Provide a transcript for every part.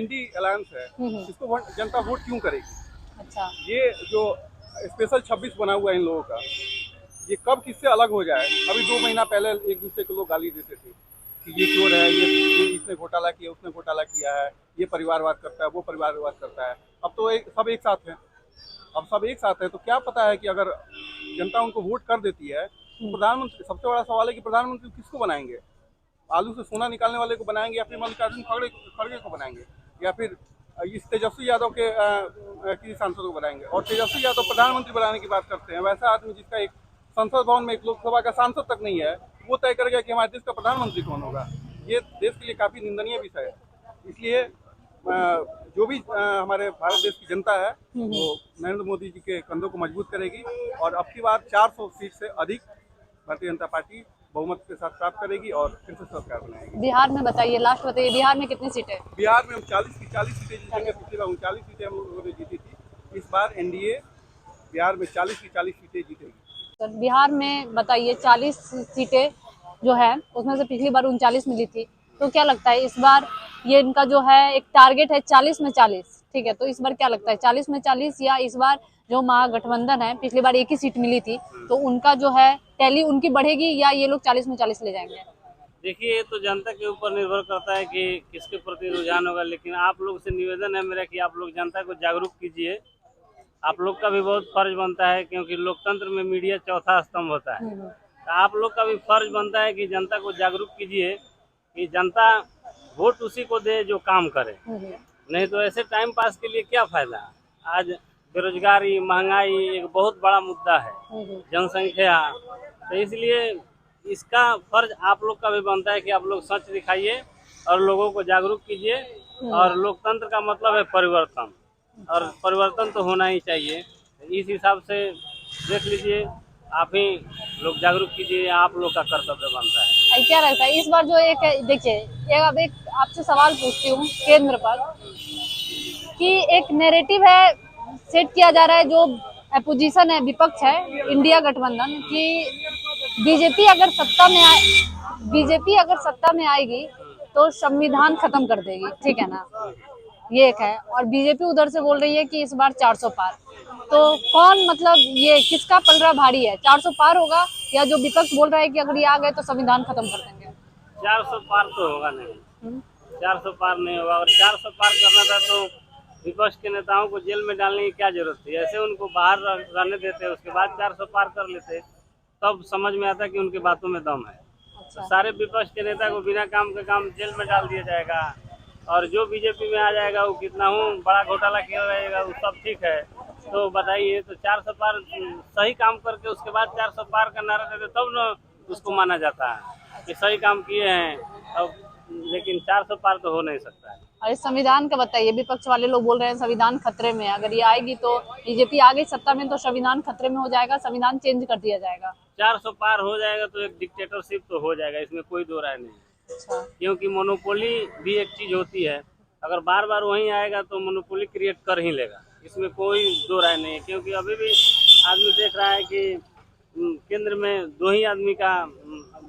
INDI alliance है, इसको जनता vote क्यों करेगी? अच्छा। ये जो स्पेशल 26 बना हुआ है इन लोगों का, ये कब किससे अलग हो जाए? अभी 2 महीना पहले एक दूसरे को लोग गाली देते थे कि ये चोर है, ये इसने घोटाला किया, उसने घोटाला किया है, ये परिवारवाद करता है, वो परिवारवाद करता है। अब तो सब एक साथ हैं। अब सब एक साथ है तो क्या पता है कि अगर जनता उनको वोट कर देती है तो प्रधानमंत्री, सबसे बड़ा सवाल है कि प्रधानमंत्री किसको बनाएंगे? आलू से सोना निकालने वाले को बनाएंगे या फिर मल्लिकार्जुन खड़गे को बनाएंगे या फिर इस तेजस्वी यादव के किसी सांसद को बनाएंगे? और तेजस्वी यादव प्रधानमंत्री बनाने की बात करते हैं, वैसा आदमी जिसका एक संसद भवन में एक लोकसभा का सांसद तक नहीं है, वो तय करेगा कि हमारे देश का प्रधानमंत्री कौन होगा? ये देश के लिए काफी निंदनीय विषय है। इसलिए जो भी हमारे भारत देश की जनता है वो नरेंद्र मोदी जी के कंधों को मजबूत करेगी और अब की बार 400 सीट से अधिक भारतीय जनता पार्टी बहुमत के साथ प्राप्त करेगी और फिर से सरकार बनाएगी। बिहार में बताइए, लास्ट बताइए, बिहार में कितनी सीटें? बिहार में हम 40 की 40 सीटें जीतेंगे। पिछली बार 39 सीटें हम लोगों ने जीती थी। इस बार एनडीए बिहार में 40 की 40 सीटें जीतेगी। सर बिहार में बताइए, 40 सीटें जो है उसमें से पिछली बार 39 मिली थी, तो क्या लगता है इस बार ये इनका जो है एक टारगेट है 40 में 40, ठीक है, तो इस बार क्या लगता है 40 में 40 या इस बार जो महागठबंधन है, पिछली बार एक ही सीट मिली थी, तो उनका जो है टैली उनकी बढ़ेगी या ये लोग 40 में 40 ले जाएंगे? देखिए, ये तो जनता के ऊपर निर्भर करता है कि किसके प्रति रुझान होगा, लेकिन आप लोग से निवेदन है मेरा कि आप लोग जनता को जागरूक कीजिए। आप लोग का भी बहुत फर्ज बनता है, क्योंकि लोकतंत्र में मीडिया चौथा स्तंभ होता है। तो आप लोग का भी फर्ज बनता है कि जनता को जागरूक कीजिए कि जनता वोट उसी को दे जो काम करे, नहीं तो ऐसे टाइम पास के लिए क्या फायदा। आज बेरोजगारी, महंगाई एक बहुत बड़ा मुद्दा है, जनसंख्या, तो इसलिए इसका फर्ज आप लोग का भी बनता है कि आप लोग सच दिखाइए और लोगों को जागरूक कीजिए। और लोकतंत्र का मतलब है परिवर्तन, और परिवर्तन तो होना ही चाहिए। इस हिसाब से देख लीजिए, आप ही लोग जागरूक कीजिए, आप लोग का कर्तव्य बनता है। क्या लगता है इस बार जो एक देखिए, अब एक आपसे सवाल पूछती हूँ केंद्र पर, कि एक नैरेटिव है सेट किया जा रहा है, जो अपोजिशन है, विपक्ष है, इंडिया गठबंधन, कि बीजेपी अगर सत्ता में आए, बीजेपी अगर सत्ता में आएगी तो संविधान खत्म कर देगी, ठीक है ना, ये एक है। और बीजेपी उधर से बोल रही है कि इस बार 400 पार, तो कौन, मतलब ये किसका पलड़ा भारी है, 400 पार होगा या जो विपक्ष बोल रहा है कि अगर ये आ गए तो संविधान खत्म कर देंगे? 400 पार तो होगा नहीं, 400 पार नहीं होगा। और 400 पार करना था तो विपक्ष के नेताओं को जेल में डालने की क्या जरूरत थी? ऐसे उनको बाहर रहने देते, उसके बाद 400 पार कर लेते, तब समझ में आता कि उनकी बातों में दम है। तो सारे विपक्ष के नेता को बिना काम के काम जेल में डाल दिया जाएगा, और जो बीजेपी में आ जाएगा वो कितना बड़ा घोटाला किया रहेगा, वो सब ठीक है। तो बताइए, तो 400 पार सही काम करके उसके बाद 400 पार का नारा देते तब न उसको माना जाता है कि सही काम किए हैं। अब लेकिन 400 पार तो हो नहीं सकता है। और इस संविधान का बताइए, विपक्ष वाले लोग बोल रहे हैं संविधान खतरे में है, अगर ये आएगी तो बीजेपी आ गई सत्ता में तो संविधान खतरे में हो जाएगा, संविधान चेंज कर दिया जाएगा। 400 पार हो जाएगा तो एक डिक्टेटरशिप तो हो जाएगा, इसमें कोई दो राय नहीं है। अच्छा। क्योंकि मोनोपोली भी एक चीज होती है, अगर बार बार वहीं आएगा तो मोनोपोली क्रिएट कर ही लेगा, इसमें कोई दो राय नहीं है। क्योंकि अभी भी आदमी देख रहा है कि केंद्र में दो ही आदमी का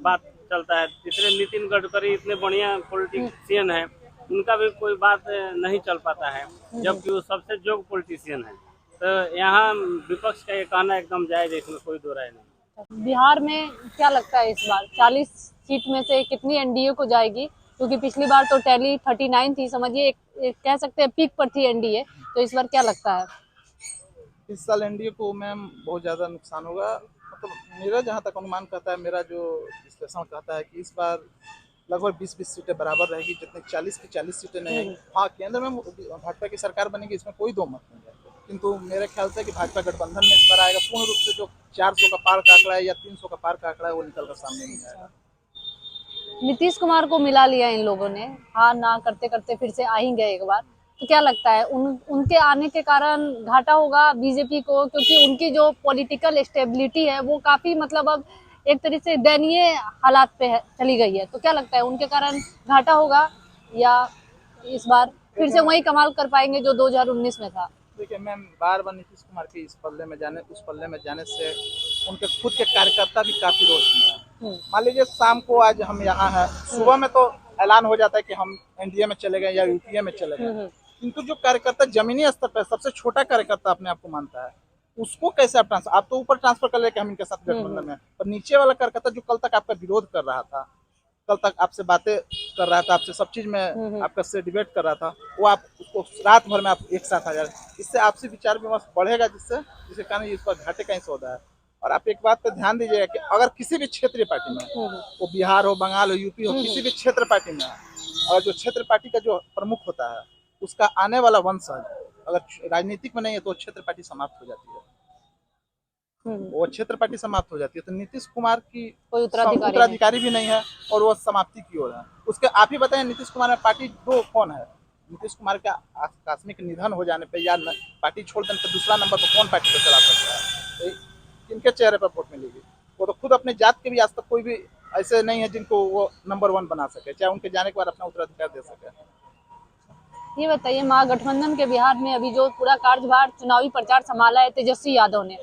बात चलता है। तीसरे नितिन गडकरी इतने बढ़िया पॉलिटिशियन है, उनका भी कोई बात नहीं चल पाता है, जबकि वो सबसे जोग पॉलिटिशियन है। तो यहाँ विपक्ष का ये कहना एकदम जायज है, इसमें कोई दो राय नहीं। बिहार में क्या लगता है इस बार 40 सीट में से कितनी एनडीए को जाएगी? क्योंकि पिछली बार तो टैली 39 थी, समझिए एक कह सकते हैं पीक पर थी एनडीए, तो इस बार क्या लगता है? इस साल एनडीए को मैम बहुत ज़्यादा नुकसान होगा। मतलब मेरा जहाँ तक अनुमान कहता है, मेरा जो विश्लेषण कहता है कि इस बार लगभग 20-20 सीटें बराबर रहेगी, जितने 40 की 40 सीटें नहीं आएंगी। हाँ, केंद्र में भाजपा की सरकार बनेगी, इसमें कोई दो मत नहीं है, किंतु मेरे ख्याल से कि भाजपा गठबंधन में इस बार आएगा। पूर्ण रूप से जो 400 का पार का आंकड़ा है या 300 का पार का आंकड़ा है वो निकल कर सामने नहीं आएगा। नीतीश कुमार को मिला लिया इन लोगों ने, हाँ ना करते करते फिर से आ ही गए एक बार, तो क्या लगता है उनके आने के कारण घाटा होगा बीजेपी को? क्योंकि उनकी जो पॉलिटिकल स्टेबिलिटी है वो काफी, मतलब अब एक तरीके से दयनीय हालात पे चली गई है, तो क्या लगता है उनके कारण घाटा होगा या इस बार फिर से वही कमाल कर पाएंगे जो 2019 में था? देखिए मैम, बार बार नीतीश कुमार के इस पल्ले में जाने उस पल्ले में जाने से उनके खुद के कार्यकर्ता भी काफी रोष में हैं। मान लीजिए शाम को आज हम यहाँ हैं, सुबह में तो ऐलान हो जाता है कि हम एनडीए में चले गए या यूपीए में चले गए, किंतु जो कार्यकर्ता जमीनी स्तर पर सबसे छोटा कार्यकर्ता अपने आप को मानता है, उसको कैसे आप ट्रांसफर, आप तो ऊपर ट्रांसफर कर लेके हम इनके साथ गठबंधन में, पर नीचे वाला कार्यकर्ता जो कल तक आपका विरोध कर रहा था, कल तक आपसे बातें कर रहा था, आपसे सब चीज में आपका से डिबेट कर रहा था, वो आप उसको रात भर में आप एक साथ आ जाए, इससे आपसी विचार विमर्श बढ़ेगा, जिसके कारण इस पर घाटे का ही सौदा है। और आप एक बात पर ध्यान दीजिएगा कि अगर किसी भी क्षेत्रीय पार्टी में, वो बिहार हो, बंगाल हो, यूपी हो, किसी भी क्षेत्र पार्टी में, और जो क्षेत्र पार्टी का जो प्रमुख होता है, उसका आने वाला वंशज अगर राजनीतिक में नहीं है तो क्षेत्र पार्टी समाप्त हो जाती है, वो क्षेत्र पार्टी समाप्त हो जाती है। तो नीतीश कुमार की कोई उत्तराधिकारी भी नहीं है और वो समाप्ति की ओर है। उसके आप ही बताएं, नीतीश कुमार में पार्टी दो कौन है? नीतीश कुमार का आकस्मिक निधन हो जाने पे या पार्टी छोड़ देने पे दूसरा नंबर पर कौन पार्टी को चला सकता है? किनके चेहरे पर वोट मिलेगी? वो तो खुद अपने जात के भी आज तक कोई भी ऐसे नहीं है जिनको वो नंबर 1 बना सके, चाहे उनके जाने के बाद अपना उत्तराधिकार दे सके। ये बताइए, महागठबंधन के बिहार में अभी जो पूरा कार्यभार चुनावी प्रचार संभाला है तेजस्वी यादव ने,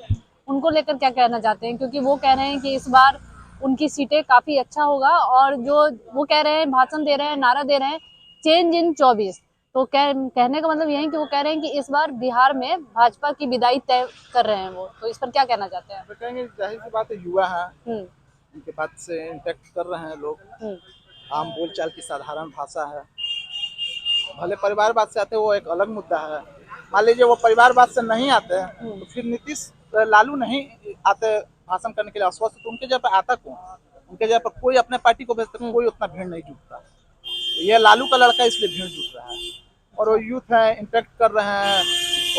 उनको लेकर क्या कहना चाहते हैं? क्योंकि वो कह रहे हैं कि इस बार उनकी सीटें काफी अच्छा होगा, और जो वो कह रहे हैं, भाषण दे रहे हैं, नारा दे रहे हैं, चेंज इन 24। तो कहने का मतलब यही कि वो कह रहे हैं कि इस बार बिहार में भाजपा की विदाई तय कर रहे हैं वो। तो इस पर क्या कहना चाहते हैं? तो कहेंगे जाहिर सी बात है, युवा है, हम्म उनके बात से इंटैक्ट कर रहे हैं लोग, हम्म आम बोलचाल की साधारण भाषा है। भले परिवारवाद से आते हैं, वो एक अलग मुद्दा है। मान लीजिए वो परिवारवाद से नहीं आते हैं तो फिर नीतीश लालू नहीं आते भाषण करने के लिए अस्वस्थ, तो उनके जगह पर आता कौन? उनके जगह पर कोई अपने पार्टी को भेजता, कोई उतना भीड़ नहीं जुटता। ये लालू का लड़का इसलिए भीड़ जुट रहा है, और वो यूथ है, इंटरेक्ट कर रहे हैं,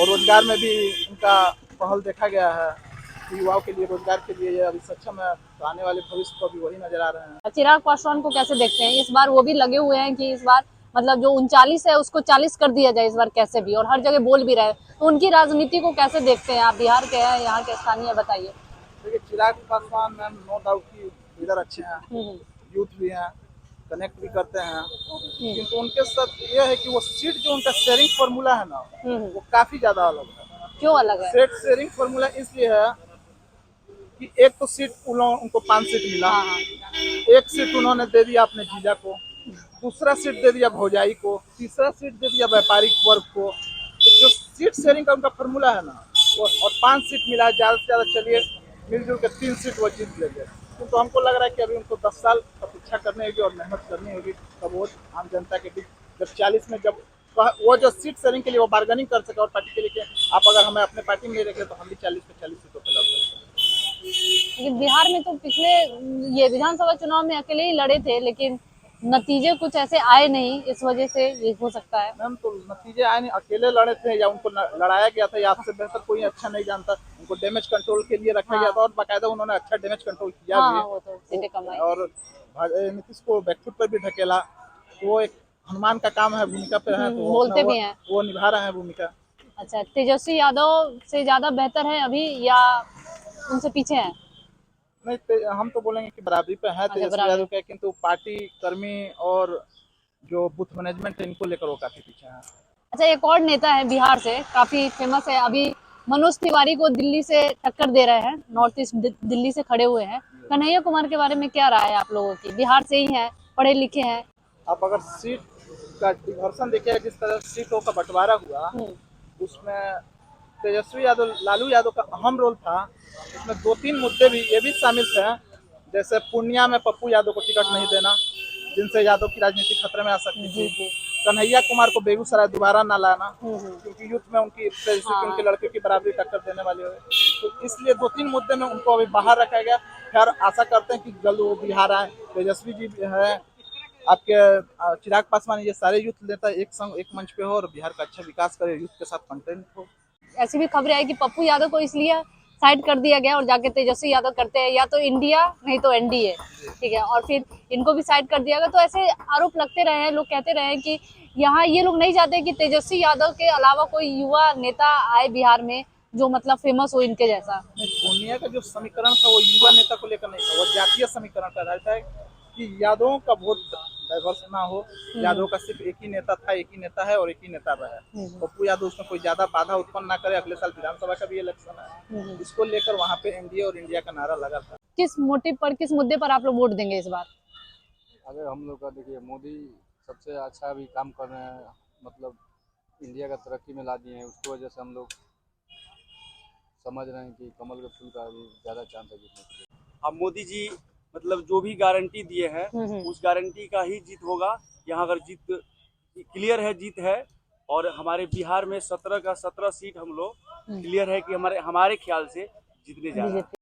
और रोजगार में भी उनका पहल देखा गया है कि युवाओं के लिए रोजगार के लिए ये अभी सक्षम है, तो आने वाले भविष्य को भी वही नजर आ रहे हैं। चिराग पासवान को कैसे देखते हैं? इस बार वो भी लगे हुए हैं कि इस बार मतलब जो 39 है उसको 40 कर दिया जाए इस बार कैसे भी, और हर जगह बोल भी रहे हैं। तो उनकी राजनीति को कैसे देखते हैं आप? बिहार के हैं, यहाँ के स्थानीय, बताइए। देखिए, Chirag Paswan ma'am no doubt की लीडर अच्छे हैं, यूथ भी हैं, कनेक्ट भी करते हैं, किंतु उनके साथ ये है कि वो सीट जो उनका शेयरिंग फार्मूला है ना, वो काफी ज्यादा अलग है। क्यों अलग है? सीट शेयरिंग फार्मूला इसलिए है कि एक तो सीट उनको 5 सीट मिला, एक सीट उन्होंने दे दिया अपने जीजा को, दूसरा सीट दे दिया भौजाई को, तीसरा सीट दे दिया व्यापारिक वर्ग को। तो जो सीट शेयरिंग का उनका फार्मूला है ना, वो और 5 सीट मिला है, ज्यादा से ज्यादा चलिए मिलजुल के 3 सीट वो जीत लेंगे। तो हमको लग रहा है कि अभी उनको 10 साल प्रतीक्षा करनी होगी और मेहनत करनी होगी, तब वो आम जनता के बीच जब 40 में जब वो जो सीट शेयरिंग के लिए वो बार्गेनिंग कर सके, और पार्टी के लिए कि आप अगर हमें अपने पार्टी में रखें तो हम भी 40 पे 40 सीटों पर लड़ सकते हैं। लेकिन बिहार में तो पिछले ये विधानसभा चुनाव में अकेले ही लड़े थे, लेकिन नतीजे कुछ ऐसे आए नहीं, इस वजह से ये हो सकता है। मैम तो नतीजे आए नहीं, अकेले लड़े थे या उनको लड़ाया गया था, या आपसे बेहतर कोई अच्छा नहीं जानता। उनको डैमेज कंट्रोल के लिए रखा गया था, और बाकायदा उन्होंने अच्छा डैमेज कंट्रोल किया भी। वो तो सीटें कम आई। और नीतीश को बैकफुट पर भी ढकेला, वो एक हनुमान का काम है, भूमिका पे है, तो बोलते भी हैं। वो निभा रहे हैं भूमिका। अच्छा, तेजस्वी यादव से ज्यादा बेहतर है अभी या उनसे पीछे है? नहीं, हम तो बोलेंगे कि बराबरी पे है तेजस्वी यादव के, किंतु पार्टी कर्मी और जो बूथ मैनेजमेंट है, इनको लेकर वो काफी पीछे है। अच्छा, एक और नेता है बिहार से, काफी फेमस है, अभी मनोज तिवारी को दिल्ली से टक्कर दे रहे हैं, नॉर्थ ईस्ट दिल्ली से खड़े हुए हैं। कन्हैया कुमार के बारे में क्या राय है आप लोगों की? बिहार से ही है, पढ़े लिखे हैं। आप अगर सीट का डिवर्सन देखिए, जिस तरह सीटों का बंटवारा हुआ, उसमें तेजस्वी यादव, लालू यादव का अहम रोल था। उसमें 2-3 मुद्दे भी ये भी शामिल थे, जैसे पूर्णिया में पप्पू यादव को टिकट नहीं देना, जिनसे यादव की राजनीति खतरे में आ सकती थी। कन्हैया कुमार को बेगूसराय दोबारा ना लाना, क्योंकि यूथ में उनकी उनके लड़कियों की बराबरी टक्कर देने वाली है, तो इसलिए 2-3 मुद्दे में उनको अभी बाहर रखा गया। खैर आशा करते हैं कि जल्द वो बिहार आए। तेजस्वी जी है, आपके चिराग पासवान, ये सारे यूथ नेता एक संग एक मंच पे हो और बिहार का अच्छा विकास करे, यूथ के साथ कंटेंट हो। ऐसी भी खबरें आई कि पप्पू यादव को इसलिए साइड कर दिया गया और जाके तेजस्वी यादव करते हैं, या तो इंडिया नहीं तो एनडीए, ठीक है, और फिर इनको भी साइड कर दिया गया। तो ऐसे आरोप लगते रहे हैं, लोग कहते रहे हैं कि यहाँ ये लोग नहीं चाहते कि तेजस्वी यादव के अलावा कोई युवा नेता आए बिहार में जो मतलब फेमस हो इनके जैसा। पूर्णिया का जो समीकरण था वो युवा नेता को लेकर नहीं था, वो जातीय समीकरण का रहता है कि यादवों का वोट डाइवर्स ना हो। यादव का सिर्फ एक ही नेता था, एक ही नेता है और एक ही नेता रहा है। पप्पू यादव उसमें कोई ज्यादा बाधा उत्पन्न ना करे। अगले साल विधानसभा का भी इलेक्शन है, इसको लेकर वहाँ पे एनडीए और इंडिया का नारा लगा था। किस मोटिव पर, किस मुद्दे पर आप लोग वोट देंगे इस बार? अगर हम लोग का देखिए मोदी सबसे अच्छा अभी काम कर रहे हैं, मतलब इंडिया का तरक्की में ला दिए हैं, उसकी वजह से हम लोग समझ रहे हैं कि कमल के फूल का अभी ज़्यादा चांस है जीतने के लिए। अब मोदी जी मतलब जो भी गारंटी दिए हैं उस गारंटी का ही जीत होगा। यहाँ अगर जीत क्लियर है, जीत है। और हमारे बिहार में 17 का 17 सीट हम लोग क्लियर है कि हमारे ख्याल से जीतने जा रहे हैं।